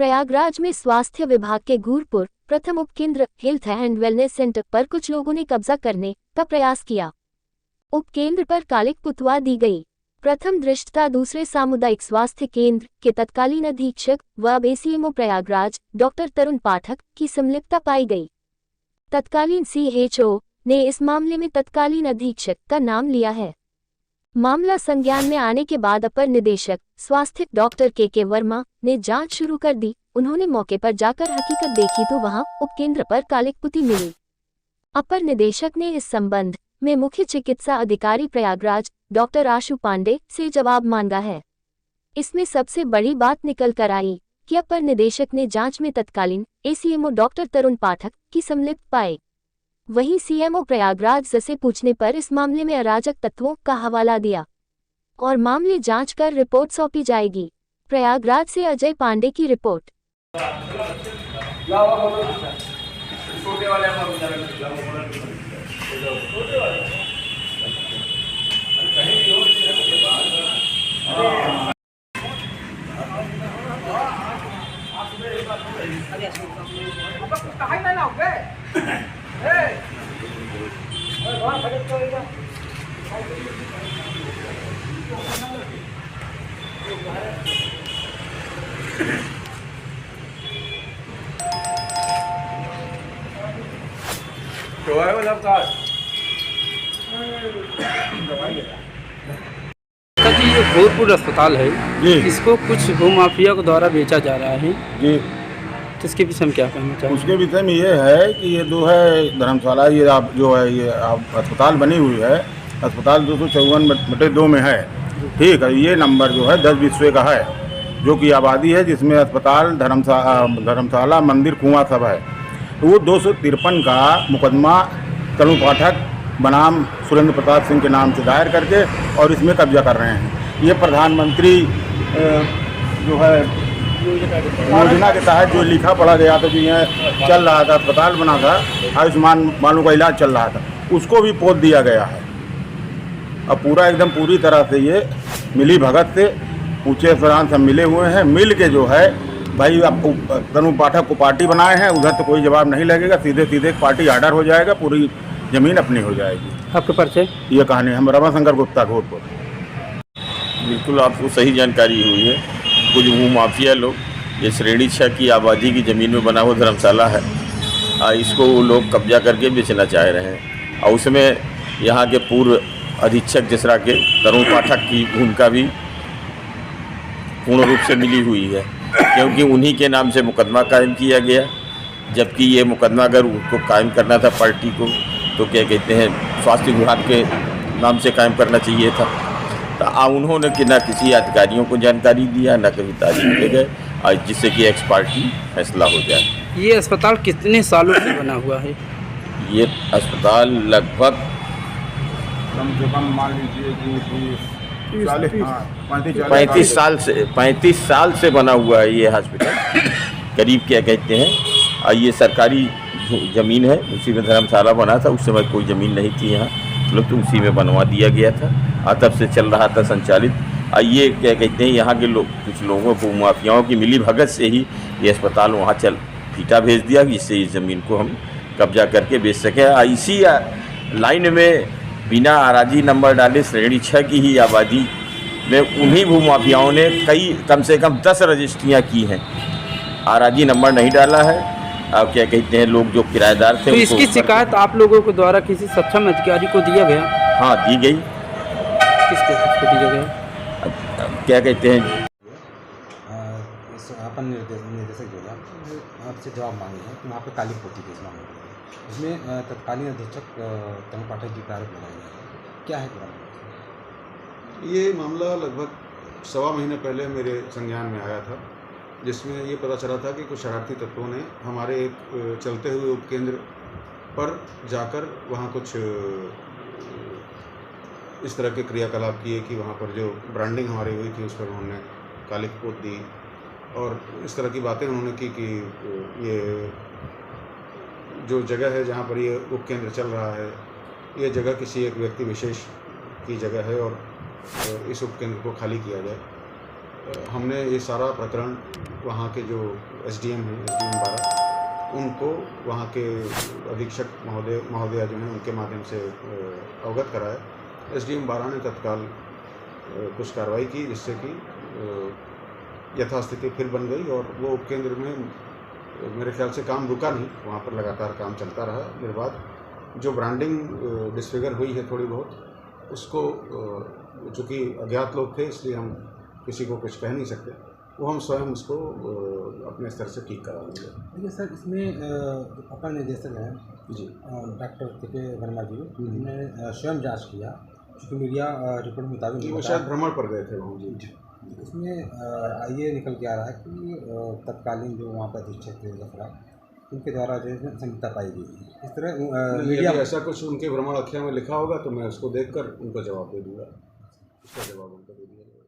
प्रयागराज में स्वास्थ्य विभाग के गूरपुर प्रथम उपकेंद्र हेल्थ एंड वेलनेस सेंटर पर कुछ लोगों ने कब्जा करने का प्रयास किया। उपकेंद्र पर कालिक पुतवा दी गई। प्रथम दृष्टता दूसरे सामुदायिक स्वास्थ्य केंद्र के तत्कालीन अधीक्षक व अब एसीएमओ प्रयागराज डॉक्टर तरुण पाठक की संलिप्तता पाई गई। तत्कालीन सीएचओ ने इस मामले में तत्कालीन अधीक्षक का नाम लिया है। मामला संज्ञान में आने के बाद अपर निदेशक स्वास्थ्य डॉक्टर के वर्मा ने जांच शुरू कर दी। उन्होंने मौके पर जाकर हकीकत देखी तो वहां उपकेंद्र पर कालिक पुती मिली। अपर निदेशक ने इस संबंध में मुख्य चिकित्सा अधिकारी प्रयागराज डॉक्टर आशु पांडे से जवाब मांगा है। इसमें सबसे बड़ी बात निकल कर आई कि अपर निदेशक ने जांच में तत्कालीन एसीएमओ डॉक्टर तरुण पाठक की संलिप्त पाए। वहीं सीएमओ प्रयागराज से पूछने पर इस मामले में अराजक तत्वों का हवाला दिया और मामले जांच कर रिपोर्ट सौंपी जाएगी। प्रयागराज से अजय पांडे की रिपोर्ट। जी ये भोजपुर अस्पताल है जी, इसको कुछ भूमाफिया के द्वारा बेचा जा रहा है, जी। तो इसके विषय में क्या कहना चाहिए? उसके विषय में ये है कि ये जो है धर्मशाला ये आप जो है ये आप अस्पताल बनी हुई है, अस्पताल 254/2 में है, ठीक है। ये नंबर जो है 10 बिस्वे का है, जो कि आबादी है, जिसमें अस्पताल धर्मशाला मंदिर कुआं सब है। तो वो 253 का मुकदमा तरुण पाठक बनाम सुरेंद्र प्रताप सिंह के नाम से दायर करके और इसमें कब्जा कर रहे हैं। ये प्रधानमंत्री जो है योजना के तहत जो लिखा पढ़ा गया था, जो यहाँ चल रहा था, अस्पताल बना था, आयुष्मान वालों का इलाज चल रहा था, उसको भी पोत दिया गया है। अब पूरा एकदम पूरी तरह से ये मिली भगत से ऊंचे अफसरान सब मिले हुए हैं, मिल के जो है भाई आपको तरुण पाठक को पार्टी बनाए हैं, उधर तो कोई जवाब नहीं लगेगा, सीधे सीधे पार्टी आर्डर हो जाएगा, पूरी ज़मीन अपनी हो जाएगी। आपके परिचय? ये कहानी हम रमाशंकर गुप्ता घोटपुर। बिल्कुल आपको सही जानकारी हुई है। कुछ भूमाफिया लोग ये श्रेणी 6 की आबादी की ज़मीन में बना हुआ धर्मशाला है, इसको वो लोग कब्जा करके बेचना चाह रहे हैं। और उसमें यहाँ के पूर्व अधीक्षक जिसरा के तरुण पाठक की भूमिका भी पूर्ण रूप से मिली हुई है, क्योंकि उन्हीं के नाम से मुकदमा कायम किया गया। जबकि ये मुकदमा अगर उनको कायम करना था पार्टी को, तो क्या कहते हैं स्वास्थ्य विभाग के नाम से कायम करना चाहिए था। तो उन्होंने कि ना किसी अधिकारियों को जानकारी दिया, ना कभी तारीख ले गए, और जिससे कि एक्स पार्टी फैसला हो जाए। ये अस्पताल कितने सालों से बना हुआ है? ये अस्पताल लगभग कम से कम मान लीजिए कि 35 साल से बना हुआ है ये हॉस्पिटल करीब। क्या कहते हैं, ये सरकारी ज़मीन है, उसी में धर्मशाला बना था। उस समय कोई ज़मीन नहीं थी यहाँ, लोग तो उसी में बनवा दिया गया था, तब से चल रहा था संचालित। ये क्या कहते हैं, यहाँ के लोग कुछ लोगों को माफियाओं की मिली भगत से ही ये अस्पताल वहाँ फीटा भेज दिया, जिससे इस ज़मीन को हम कब्जा करके बेच सकें। इसी लाइन में बिना आराजी नंबर डाले श्रेणी 6 की ही आबादी में उन्हीं भूमाफियाओं ने कम से कम 10 रजिस्ट्रियाँ की हैं, आराजी नंबर नहीं डाला है। अब क्या कहते हैं, लोग जो किराएदार थे, तो इसकी शिकायत आप लोगों के द्वारा किसी सक्षम अधिकारी को दिया गया? हाँ, दी गई। किसको दिया गया? क्या कहते हैं, अपन निर्देशक जो है आपसे जवाब मांगे हैं कि वहाँ पे कालिक पोती के इस मामले में, उसमें तत्कालीन अधीक्षक तरुण पाठक जी का आरोप लगाया गया है। क्या है पूरा? ये मामला लगभग 1.25 महीने पहले मेरे संज्ञान में आया था, जिसमें ये पता चला था कि कुछ शरारती तत्वों ने हमारे एक चलते हुए उपकेंद्र पर जाकर वहाँ कुछ इस तरह के क्रियाकलाप किए कि वहाँ पर जो ब्रांडिंग हमारी हुई थी उस पर उन्होंने कालिक पोत दी और इस तरह की बातें उन्होंने की कि ये जो जगह है जहाँ पर ये उपकेंद्र चल रहा है, ये जगह किसी एक व्यक्ति विशेष की जगह है और इस उपकेंद्र को खाली किया जाए। हमने ये सारा प्रकरण वहाँ के जो एसडीएम हैं, एसडीएम 12, उनको वहाँ के अधीक्षक महोदया जो हैं उनके माध्यम से अवगत कराया। एसडीएम 12 ने तत्काल कुछ कार्रवाई की, जिससे कि यथास्थिति फिर बन गई और वो उपकेंद्र में मेरे ख्याल से काम रुका नहीं, वहाँ पर लगातार काम चलता रहा। निर्बाध जो ब्रांडिंग डिसफिगर हुई है थोड़ी बहुत, उसको चूँकि अज्ञात लोग थे इसलिए हम किसी को कुछ कह नहीं सकते, वो हम स्वयं उसको अपने स्तर से ठीक करा लेंगे। देखिए सर, इसमें अपर निदेशक हैं जी, डॉक्टर के वर्मा जी, उन्होंने स्वयं जांच किया, क्योंकि मीडिया रिपोर्ट के मुताबिक वो शायद भ्रमण पर गए थे वहाँ। जी, इसमें ये निकल के आ रहा है कि तत्कालीन जो वहाँ पर अधीक्षक थे जफरा, उनके द्वारा जो है संहिता पाई गई है। इस तरह मीडिया ऐसा कुछ उनके भ्रमण आख्या में लिखा होगा तो मैं उसको देखकर उनको जवाब दे दूँगा, उसका जवाब उनको दे दिया जाएगा।